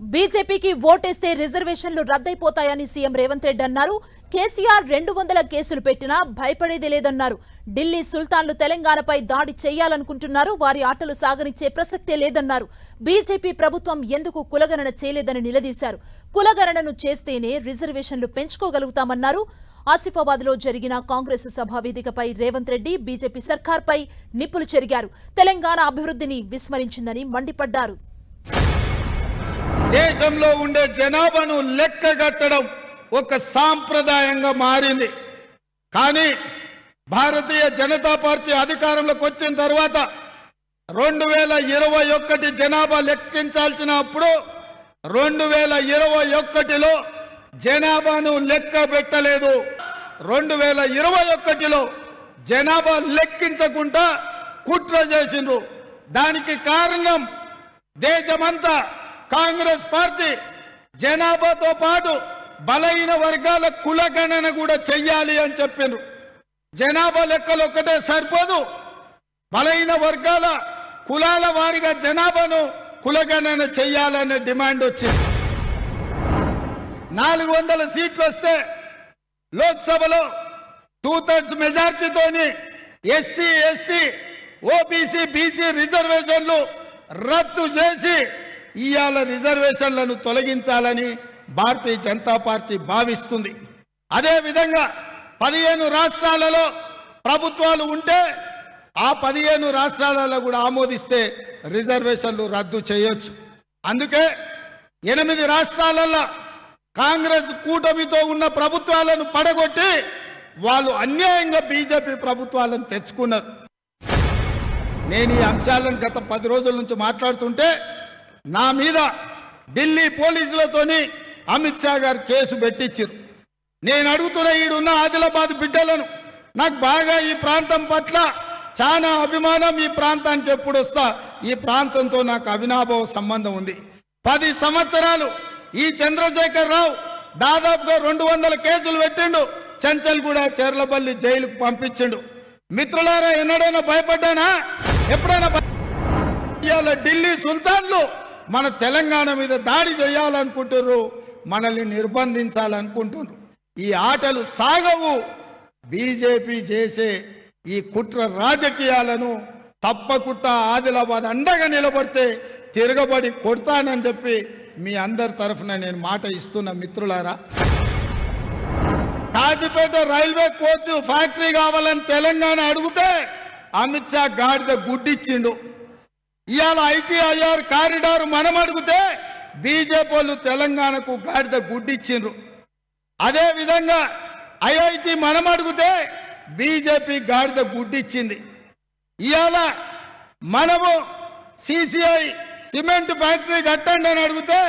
బీజేపీకి ఓటేస్తే రిజర్వేషన్లు రద్దయిపోతాయని సీఎం రేవంత్ రెడ్డి అన్నారు. కేసీఆర్ 200 కేసులు పెట్టినా భయపడేది లేదన్నారు. ఢిల్లీ సుల్తాన్లు తెలంగాణపై దాడి చేయాలనుకుంటున్నారు, వారి ఆటలు సాగనిచ్చే ప్రసక్తే లేదన్నారు. బీజేపీ ప్రభుత్వం ఎందుకు కులగణన చేయలేదని నిలదీశారు. కులగణనను చేస్తేనే రిజర్వేషన్లు పెంచుకోగలుగుతామన్నారు. ఆసిఫాబాద్ లో జరిగిన కాంగ్రెస్ సభా వేదికపై రేవంత్ రెడ్డి బీజేపీ సర్కార్పై నిప్పులు చెరిగారు. తెలంగాణ అభివృద్ధిని విస్మరించిందని మండిపడ్డారు. దేశంలో ఉండే జనాభాను లెక్కగట్టడం ఒక సాంప్రదాయంగా మారింది. కానీ భారతీయ జనతా పార్టీ అధికారంలోకి వచ్చిన తర్వాత 2021 జనాభా లెక్కించాల్సినప్పుడు 2021లో జనాభాను లెక్క పెట్టలేదు. 2021లో జనాభా లెక్కించకుండా కుట్ర చేసిండ్రు. దానికి కారణం దేశమంతా కాంగ్రెస్ పార్టీ జనాభాతో పాటు బలహీన వర్గాల కులగణన కూడా చెయ్యాలి అని చెప్పిండ్రు. జనాభా లెక్కలు ఒక్కటే సరిపోదు, బలహీన వర్గాల కులాల వారిగా జనాభాను కులగణన చెయ్యాలనే డిమాండ్ వచ్చింది. 400 సీట్లు వస్తే లోక్సభలో 2/3 మెజార్టీతోని ఎస్సీ, ఎస్టీ, ఓబీసీ, బీసీ రిజర్వేషన్లు రద్దు చేసి ఇవాళ రిజర్వేషన్లను తొలగించాలని భారతీయ జనతా పార్టీ భావిస్తుంది. అదేవిధంగా 15 రాష్ట్రాలలో ప్రభుత్వాలు ఉంటే ఆ 15 రాష్ట్రాలలో కూడా ఆమోదిస్తే రిజర్వేషన్లు రద్దు చేయొచ్చు. అందుకే 8 రాష్ట్రాలలో కాంగ్రెస్ కూటమితో ఉన్న ప్రభుత్వాలను పడగొట్టి వాళ్ళు అన్యాయంగా బీజేపీ ప్రభుత్వాలను తెచ్చుకున్నారు. నేను ఈ అంశాలను గత 10 రోజుల నుంచి మాట్లాడుతుంటే నా మీద ఢిల్లీ పోలీసులతోని అమిత్ షా గారు కేసు పెట్టించారు. నేను అడుగుతున్న ఈడున్న ఆదిలాబాద్ బిడ్డలను, నాకు బాగా ఈ ప్రాంతం పట్ల చాలా అభిమానం, ఈ ప్రాంతానికి ఎప్పుడు వస్తా, ఈ ప్రాంతంతో నాకు అవినాభావ సంబంధం ఉంది. 10 సంవత్సరాలు ఈ చంద్రశేఖర్ రావు దాదాపుగా 200 కేసులు పెట్టిండు, చంచల్గూడ, చెర్లపల్లి జైలుకు పంపించిండు. మిత్రులారా, ఎన్నడైనా భయపడ్డానా? ఎప్పుడైనా? ఇవాళ ఢిల్లీ సుల్తాన్లు మన తెలంగాణ మీద దాడి చేయాలనుకుంటున్నారు, మనల్ని నిర్బంధించాలనుకుంటున్నారు. ఈ ఆటలు సాగవు. బీజేపీ చేసే ఈ కుట్ర రాజకీయాలను తప్పకుండా ఆదిలాబాద్ అండగా నిలబడితే తిరగబడి కొడతానని చెప్పి మీ అందరి తరఫున నేను మాట ఇస్తున్న మిత్రులారా. కాజీపేట రైల్వే కోచ్ ఫ్యాక్టరీ కావాలని తెలంగాణ అడిగితే అమిత్ షా గాడిద గుడ్డిచ్చిండు. ఇవాళ ఐటీఐఆర్ కారిడార్ మనం అడిగితే బీజేపీ వాళ్ళు తెలంగాణకు గాడిద గుడ్డిచ్చిండ్రు. అదేవిధంగా ఐఐటి మనం అడిగితే బీజేపీ గాడిద గుడ్డిచ్చింది. ఇవాళ మనము సిసిఐ సిమెంట్ ఫ్యాక్టరీ కట్టండి అని అడిగితే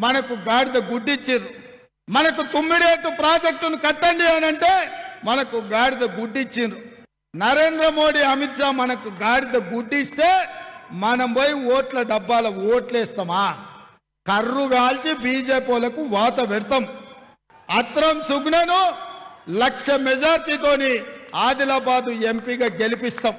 మనకు గాడిద గుడ్డిచ్చిర్రు. మనకు తుమ్మిరేటు ప్రాజెక్టును కట్టండి అని అంటే మనకు గాడిద గుడ్డిచ్చిండ్రు. నరేంద్ర మోడీ, అమిత్ షా మనకు గాడిద గుడ్డిస్తే మనం పోయి ఓట్ల డబ్బాల ఓట్లేస్తామా? కర్రు కాల్చి బీజేపీ వాళ్ళకు వాత పెడతాం. అత్రం సుగ్నను 1,00,000 మెజార్టీతోని ఆదిలాబాదు ఎంపీగా గెలిపిస్తాం.